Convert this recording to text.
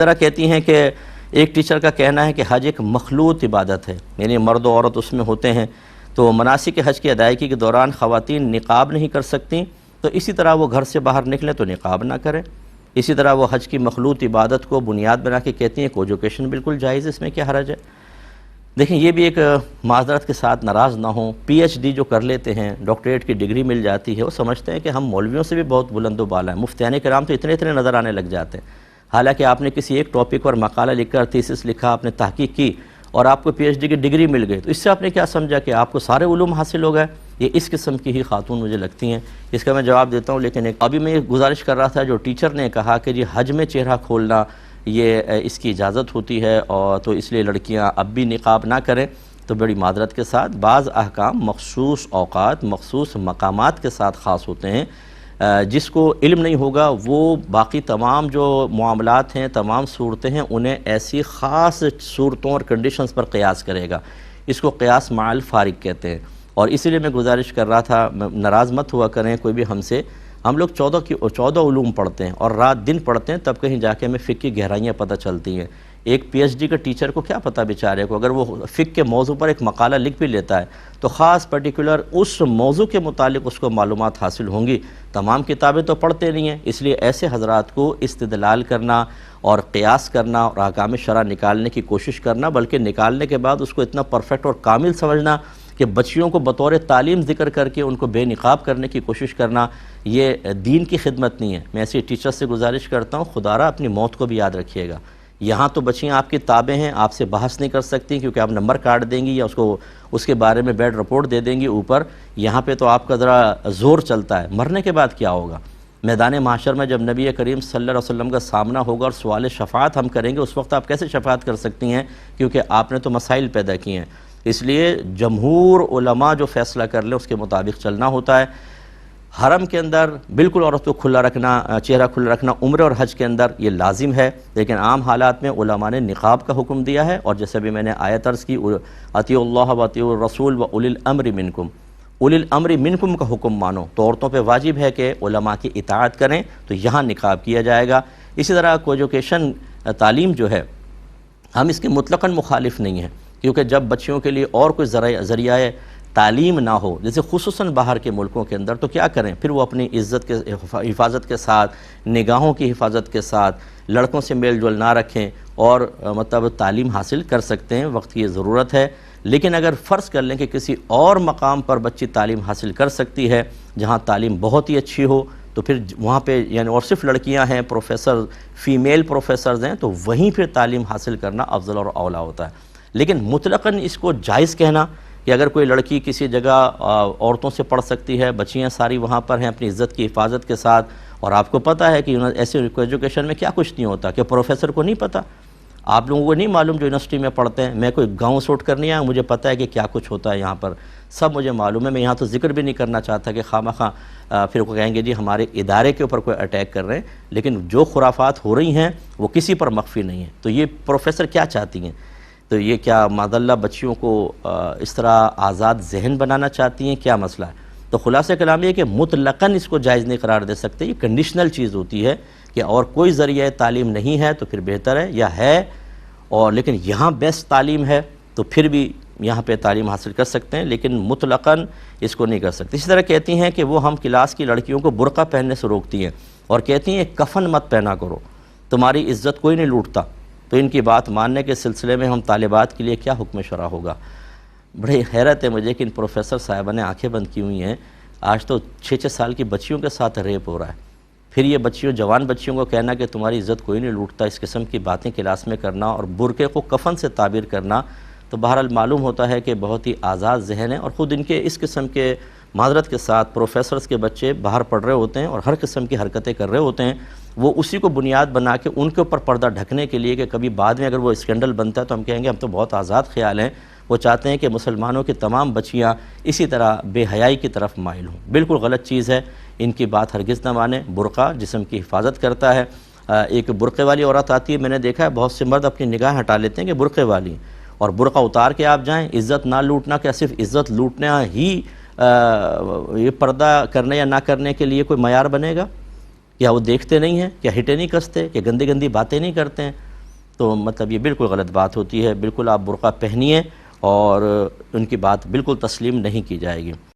طرح کہتی ہیں کہ ایک ٹیچر کا کہنا ہے کہ حج ایک مخلوط عبادت ہے، یعنی مرد و عورت اس میں ہوتے ہیں، تو مناسک حج کی ادائیگی کے دوران خواتین نقاب نہیں کر سکتیں، تو اسی طرح وہ گھر سے باہر نکلیں تو نقاب نہ کریں۔ اسی طرح وہ حج کی مخلوط عبادت کو بنیاد بنا کے کہتی ہیں کہ ایجوکیشن بالکل جائز ہے، اس میں کیا حرج ہے۔ دیکھیں یہ بھی ایک معذرت کے ساتھ ناراض نہ ہوں، پی ایچ ڈی جو کر لیتے ہیں، ڈاکٹریٹ کی ڈگری مل جاتی ہے، وہ سمجھتے ہیں کہ ہم مولویوں سے بھی بہت بلند و بالا ہیں، مفتیان کرام تو اتنے نظر آنے لگ جاتے ہیں۔ حالانکہ آپ نے کسی ایک ٹاپک پر مقالہ لکھ کر تھیسس لکھا، آپ نے تحقیق کی اور آپ کو پی ایچ ڈی کی ڈگری مل گئی، تو اس سے آپ نے کیا سمجھا کہ آپ کو سارے علوم حاصل ہو گئے؟ یہ اس قسم کی ہی خاتون مجھے لگتی ہیں، اس کا میں جواب دیتا ہوں۔ لیکن ابھی میں یہ گزارش کر رہا تھا، جو ٹیچر نے کہا کہ جی حج میں چہرہ کھولنا یہ اس کی اجازت ہوتی ہے اور تو اس لیے لڑکیاں اب بھی نقاب نہ کریں، تو بڑی معذرت کے ساتھ بعض احکام مخصوص اوقات مخصوص مقامات کے ساتھ خاص ہوتے ہیں۔ جس کو علم نہیں ہوگا وہ باقی تمام جو معاملات ہیں، تمام صورتیں ہیں، انہیں ایسی خاص صورتوں اور کنڈیشنز پر قیاس کرے گا۔ اس کو قیاس مع الفارق کہتے ہیں، اور اسی لیے میں گزارش کر رہا تھا، ناراض مت ہوا کریں کوئی بھی ہم سے، ہم لوگ 14 علوم پڑھتے ہیں اور رات دن پڑھتے ہیں، تب کہیں جا کے ہمیں فقہ کی گہرائیاں پتہ چلتی ہیں۔ ایک پی ایچ ڈی کا ٹیچر کو کیا پتہ بیچارے کو، اگر وہ فقہ کے موضوع پر ایک مقالہ لکھ بھی لیتا ہے تو خاص پرٹیکولر اس موضوع کے متعلق اس کو معلومات حاصل ہوں گی۔ تمام کتابیں تو پڑھتے نہیں ہیں، اس لیے ایسے حضرات کو استدلال کرنا اور قیاس کرنا اور احکام شرع نکالنے کی کوشش کرنا، بلکہ نکالنے کے بعد اس کو اتنا پرفیکٹ اور کامل سمجھنا کہ بچیوں کو بطور تعلیم ذکر کر کے ان کو بے نقاب کرنے کی کوشش کرنا، یہ دین کی خدمت نہیں ہے۔ میں ایسے ٹیچر سے گزارش کرتا ہوں، خدا را اپنی موت کو بھی یاد رکھیے گا۔ یہاں تو بچیاں آپ کی تابع ہیں، آپ سے بحث نہیں کر سکتی کیونکہ آپ نمبر کاٹ دیں گی یا اس کے بارے میں بیڈ رپورٹ دے دیں گی اوپر۔ یہاں پہ تو آپ کا ذرا زور چلتا ہے، مرنے کے بعد کیا ہوگا؟ میدان محشر میں جب نبی کریم صلی اللہ علیہ وسلم کا سامنا ہوگا اور سوال شفاعت ہم کریں گے، اس وقت آپ کیسے شفاعت کر سکتی ہیں؟ کیونکہ آپ نے تو مسائل پیدا کیے ہیں۔ اس لیے جمہور علماء جو فیصلہ کر لیں اس کے مطابق چلنا ہوتا ہے۔ حرم کے اندر بالکل عورت کو کھلا رکھنا، چہرہ کھلا رکھنا عمرہ اور حج کے اندر یہ لازم ہے، لیکن عام حالات میں علماء نے نقاب کا حکم دیا ہے، اور جیسے بھی میں نے آیت عرض کی، اطیعوا اللہ و اطیعوا الرسول و اولی الامر منکم، اولی الامر منکم کا حکم مانو، تو عورتوں پہ واجب ہے کہ علماء کی اطاعت کریں، تو یہاں نقاب کیا جائے گا۔ اسی طرح ایجوکیشن تعلیم جو ہے، ہم اس کے مطلقاً مخالف نہیں ہیں، کیونکہ جب بچیوں کے لیے اور کوئی ذریعہ تعلیم نہ ہو، جیسے خصوصاً باہر کے ملکوں کے اندر، تو کیا کریں؟ پھر وہ اپنی عزت کے حفاظت کے ساتھ، نگاہوں کی حفاظت کے ساتھ لڑکوں سے میل جول نہ رکھیں اور مطلب تعلیم حاصل کر سکتے ہیں، وقت کی ضرورت ہے۔ لیکن اگر فرض کر لیں کہ کسی اور مقام پر بچی تعلیم حاصل کر سکتی ہے جہاں تعلیم بہت ہی اچھی ہو، تو پھر وہاں پہ یعنی اور صرف لڑکیاں ہیں، پروفیسر فیمیل پروفیسرز ہیں، تو وہیں پھر تعلیم حاصل کرنا افضل اور اولیٰ ہوتا ہے۔ لیکن مطلقاً اس کو جائز کہنا کہ اگر کوئی لڑکی کسی جگہ عورتوں سے پڑھ سکتی ہے، بچیاں ساری وہاں پر ہیں اپنی عزت کی حفاظت کے ساتھ، اور آپ کو پتہ ہے کہ ایسے ایجوکیشن میں کیا کچھ نہیں ہوتا، کہ پروفیسر کو نہیں پتہ، آپ لوگوں کو نہیں معلوم جو یونیورسٹی میں پڑھتے ہیں۔ میں کوئی گاؤں سوٹ کر نہیں آیا، مجھے پتہ ہے کہ کیا کچھ ہوتا ہے یہاں پر، سب مجھے معلوم ہے۔ میں یہاں تو ذکر بھی نہیں کرنا چاہتا کہ خواہ پھر وہ کہیں گے جی ہمارے ادارے کے اوپر کوئی اٹیک کر رہے ہیں، لیکن جو خرافات ہو رہی ہیں وہ کسی پر مخفی نہیں ہیں۔ تو یہ پروفیسر کیا چاہتی ہیں؟ تو یہ کیا معذاللہ بچیوں کو اس طرح آزاد ذہن بنانا چاہتی ہیں؟ کیا مسئلہ ہے؟ تو خلاصہ کلام یہ کہ مطلقاً اس کو جائز نہیں قرار دے سکتے، یہ کنڈیشنل چیز ہوتی ہے کہ اور کوئی ذریعہ تعلیم نہیں ہے تو پھر بہتر ہے، یا ہے اور لیکن یہاں بیسٹ تعلیم ہے تو پھر بھی یہاں پہ تعلیم حاصل کر سکتے ہیں، لیکن مطلقاً اس کو نہیں کر سکتے۔ اسی طرح کہتی ہیں کہ وہ ہم کلاس کی لڑکیوں کو برقع پہننے سے روکتی ہیں اور کہتی ہیں کفن مت پہنا کرو، تمہاری عزت کوئی نہیں لوٹتا۔ تو ان کی بات ماننے کے سلسلے میں ہم طالبات کے لیے کیا حکم شرع ہوگا؟ بڑی حیرت ہے مجھے کہ ان پروفیسر صاحبہ نے آنکھیں بند کی ہوئی ہیں، آج تو 6 سال کی بچیوں کے ساتھ ریپ ہو رہا ہے، پھر یہ جوان بچیوں کو کہنا کہ تمہاری عزت کوئی نہیں لوٹتا، اس قسم کی باتیں کلاس میں کرنا اور برقعے کو کفن سے تعبیر کرنا، تو بہرحال معلوم ہوتا ہے کہ بہت ہی آزاد ذہن ہے، اور خود ان کے اس قسم کے معذرت کے ساتھ پروفیسرز کے بچے باہر پڑھ رہے ہوتے ہیں اور ہر قسم کی حرکتیں کر رہے ہوتے ہیں، وہ اسی کو بنیاد بنا کے ان کے اوپر پردہ ڈھکنے کے لیے کہ کبھی بعد میں اگر وہ اسکینڈل بنتا ہے تو ہم کہیں گے ہم تو بہت آزاد خیال ہیں، وہ چاہتے ہیں کہ مسلمانوں کی تمام بچیاں اسی طرح بے حیائی کی طرف مائل ہوں۔ بالکل غلط چیز ہے، ان کی بات ہرگز نہ مانیں۔ برقع جسم کی حفاظت کرتا ہے۔ ایک برقعے والی عورت آتی ہے، میں نے دیکھا ہے بہت سے مرد اپنی نگاہ ہٹا لیتے ہیں کہ برقعے والی، اور برقع اتار کے آپ جائیں، عزت نہ لوٹنا، کیا صرف عزت لوٹنا ہی یہ پردہ کرنے یا نہ کرنے کے لیے کوئی معیار بنے گا؟ کیا وہ دیکھتے نہیں ہیں؟ کیا ہٹے نہیں کستے؟ کہ گندی باتیں نہیں کرتے ہیں؟ تو مطلب یہ بالکل غلط بات ہوتی ہے. بالکل آپ برقع پہنیے اور ان کی بات بالکل تسلیم نہیں کی جائے گی.